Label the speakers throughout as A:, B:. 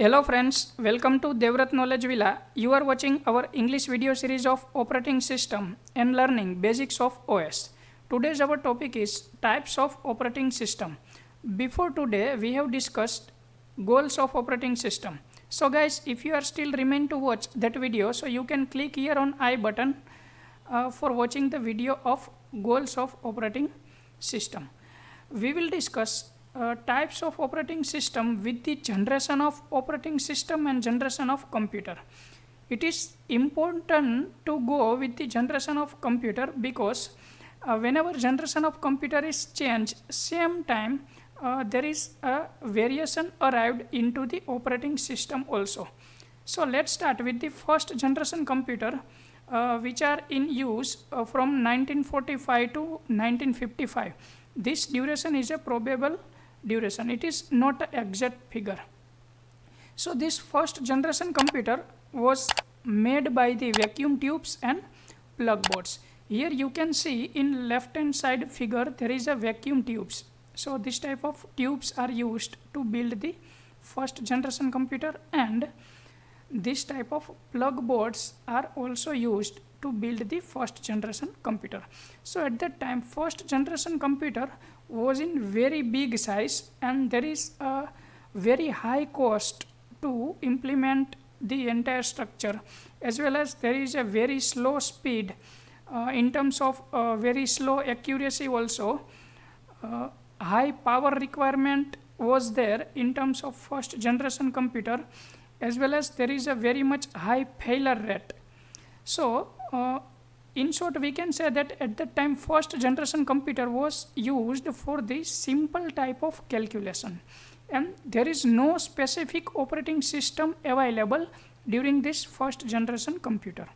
A: Hello friends, welcome to Devrat Knowledge Villa. You are watching our English video series of operating system and learning basics of OS. Today's our topic is types of operating system. Before today, we have discussed goals of operating system. So guys, if you are still remain to watch that video, so you can click here on I button for watching the video of goals of operating system. We will discuss types of operating system with the generation of operating system and generation of computer. It is important to go with the generation of computer because whenever generation of computer is changed, same time there is a variation arrived into the operating system also. So let's start with the first generation computer which are in use from 1945 to 1955. This duration is a probable duration, it is not an exact figure. So this first generation computer was made by the vacuum tubes and plug boards. Here you can see in left hand side figure there is a vacuum tubes. So this type of tubes are used to build the first generation computer, and this type of plug boards are also used to build the first generation computer. So at that time first generation computer was in very big size, and there is a very high cost to implement the entire structure, as well as there is a very slow speed in terms of very slow accuracy also. High power requirement was there in terms of first generation computer, as well as there is a very much high failure rate. So in short, we can say that at that time first generation computer was used for the simple type of calculation, and there is no specific operating system available during this first generation computer.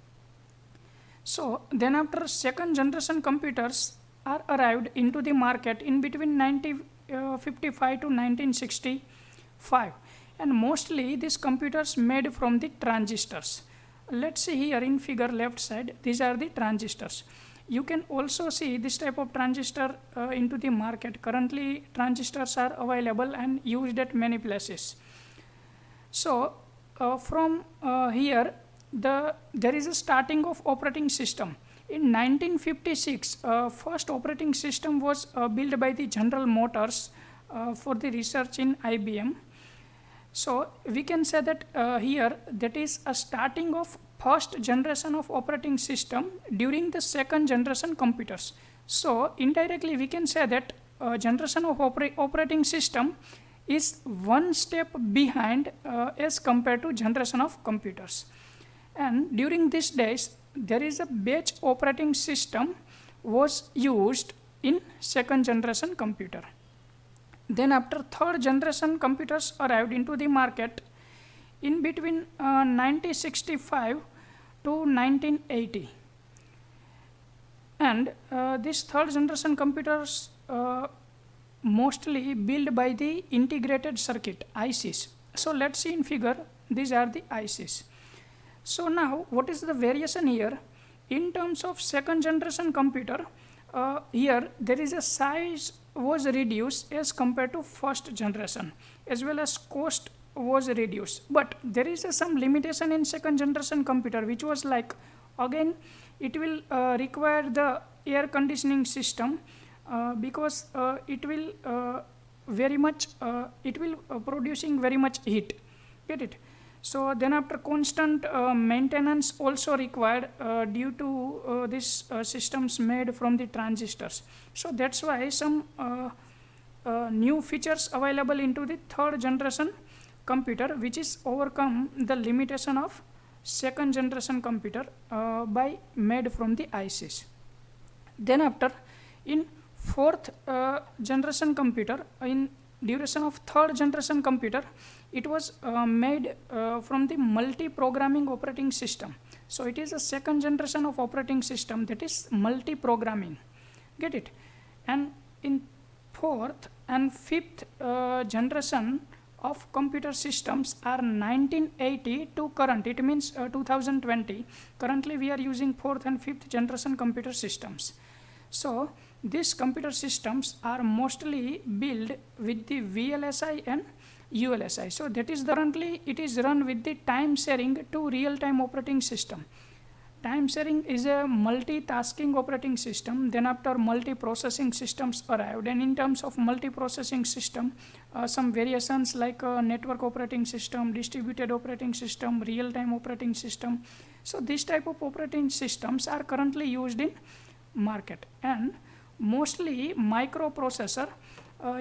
A: So then after second generation computers are arrived into the market in between 1955 to 1965, and mostly these computers made from the transistors. Let's see here in figure left side, these are the transistors. You can also see this type of transistor into the market. Currently transistors are available and used at many places. So from here there is a starting of operating system. In 1956 first operating system was built by the General Motors for the research in IBM. So we can say that here that is a starting of first generation of operating system during the second generation computers. So indirectly we can say that generation of operating system is one step behind as compared to generation of computers. And during these days there is a batch operating system was used in second generation computer. Then after third generation computers arrived into the market in between 1965 to 1980, and this third generation computers mostly built by the integrated circuit ICs. So let's see in figure, these are the ICs. So now what is the variation here in terms of second generation computer? Here there is a size was reduced as compared to first generation, as well as cost was reduced, but there is some limitation in second generation computer, which was like, again it will require the air conditioning system because it will very much it will producing very much heat, get it. So then after constant maintenance also required due to these systems made from the transistors. So that's why some new features available into the third generation computer, which is overcome the limitation of second generation computer by made from the ICs. Then after in fourth generation computer, in duration of third generation computer, it was made from the multi-programming operating system. So it is a second generation of operating system, that is multi-programming, get it. And in fourth and fifth generation of computer systems are 1980 to current, it means 2020. Currently we are using fourth and fifth generation computer systems. So these computer systems are mostly built with the VLSI and ULSI. So that is currently it is run with the time sharing to real-time operating system. Time sharing is a multitasking operating system. Then after multi-processing systems arrived, and in terms of multi-processing system, some variations like network operating system, distributed operating system, real-time operating system. So this type of operating systems are currently used in market, and mostly microprocessor.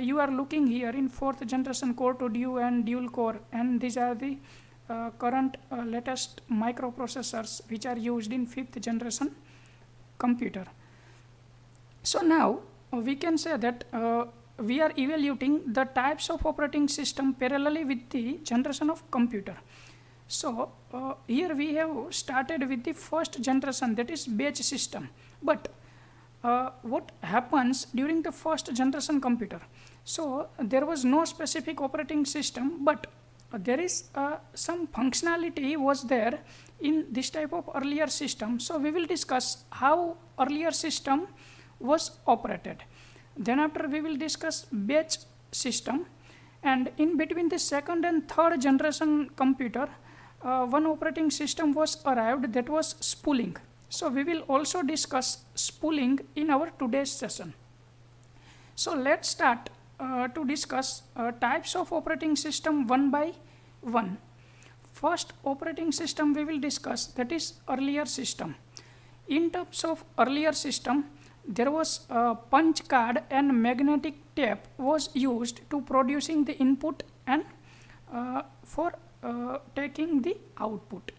A: You are looking here in 4th generation core to duo and dual core, and these are the current latest microprocessors which are used in 5th generation computer. So now we can say that we are evaluating the types of operating system parallelly with the generation of computer. So here we have started with the first generation, that is batch system. But what happens during the first generation computer? So there was no specific operating system, but there is some functionality was there in this type of earlier system. So we will discuss how earlier system was operated. Then after we will discuss batch system, and in between the second and third generation computer, one operating system was arrived, that was spooling. So we will also discuss spooling in our today's session. So let's start to discuss types of operating system one by one. First operating system we will discuss, that is earlier system. In terms of earlier system, there was a punch card and magnetic tape was used to producing the input and for taking the output.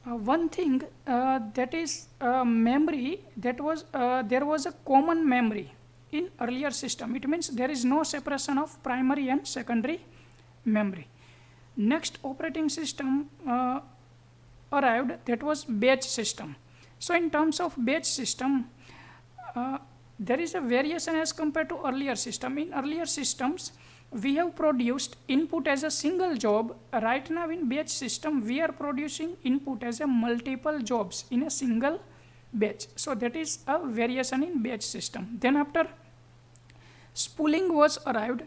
A: One thing that is memory, that was there was a common memory in earlier system. It means there is no separation of primary and secondary memory. Next operating system arrived, that was batch system. So in terms of batch system, there is a variation as compared to earlier system. In earlier systems, we have produced input as a single job. Right now in batch system, we are producing input as a multiple jobs in a single batch. So that is a variation in batch system. Then after spooling was arrived.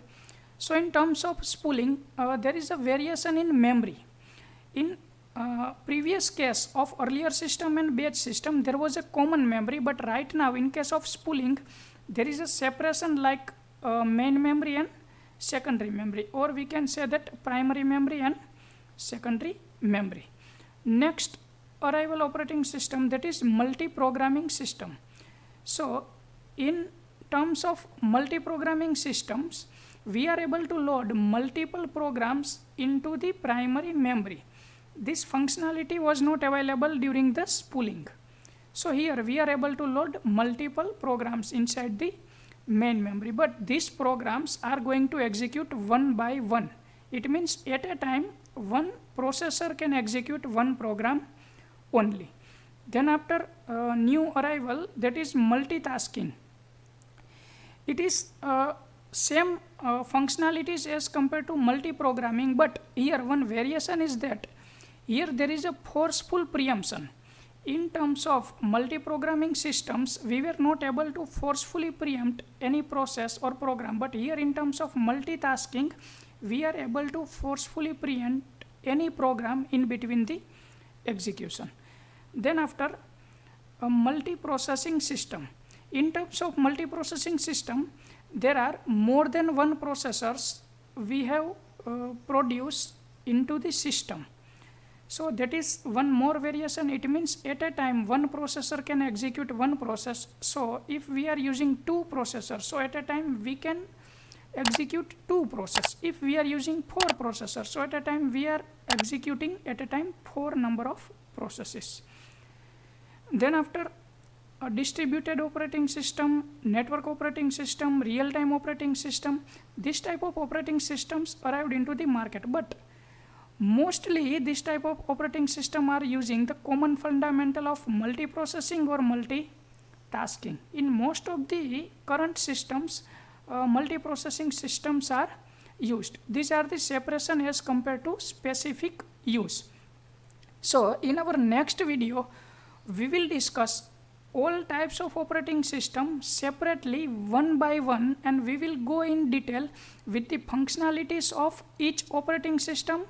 A: So in terms of spooling, there is a variation in memory. In previous case of earlier system and batch system, there was a common memory, but right now in case of spooling, there is a separation like main memory and secondary memory, or we can say that primary memory and secondary memory. Next arrival operating system, that is multi-programming system. So in terms of multi-programming systems, we are able to load multiple programs into the primary memory. This functionality was not available during the spooling. So here we are able to load multiple programs inside the main memory, but these programs are going to execute one by one. It means at a time one processor can execute one program only. Then after new arrival, that is multitasking. It is same functionalities as compared to multi-programming, but here one variation is that here there is a forceful preemption. In terms of multi-programming systems, we were not able to forcefully preempt any process or program, but here in terms of multitasking, we are able to forcefully preempt any program in between the execution. Then after a multiprocessing system. In terms of multiprocessing system, there are more than one processors we have produced into the system. So that is one more variation. It means at a time one processor can execute one process. So if we are using two processors, so at a time we can execute two processes. If we are using four processors, so at a time we are executing at a time four number of processes. Then after a distributed operating system, network operating system, real-time operating system, this type of operating systems arrived into the market. But mostly this type of operating system are using the common fundamental of multiprocessing or multitasking. In most of the current systems, multiprocessing systems are used. These are the separation as compared to specific use. So in our next video, we will discuss all types of operating system separately one by one, and we will go in detail with the functionalities of each operating system,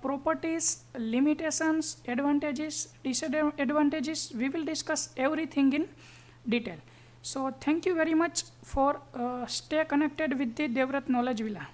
A: properties, limitations, advantages, disadvantages. We will discuss everything in detail. So thank you very much for stay connected with the Devrat Knowledge Villa.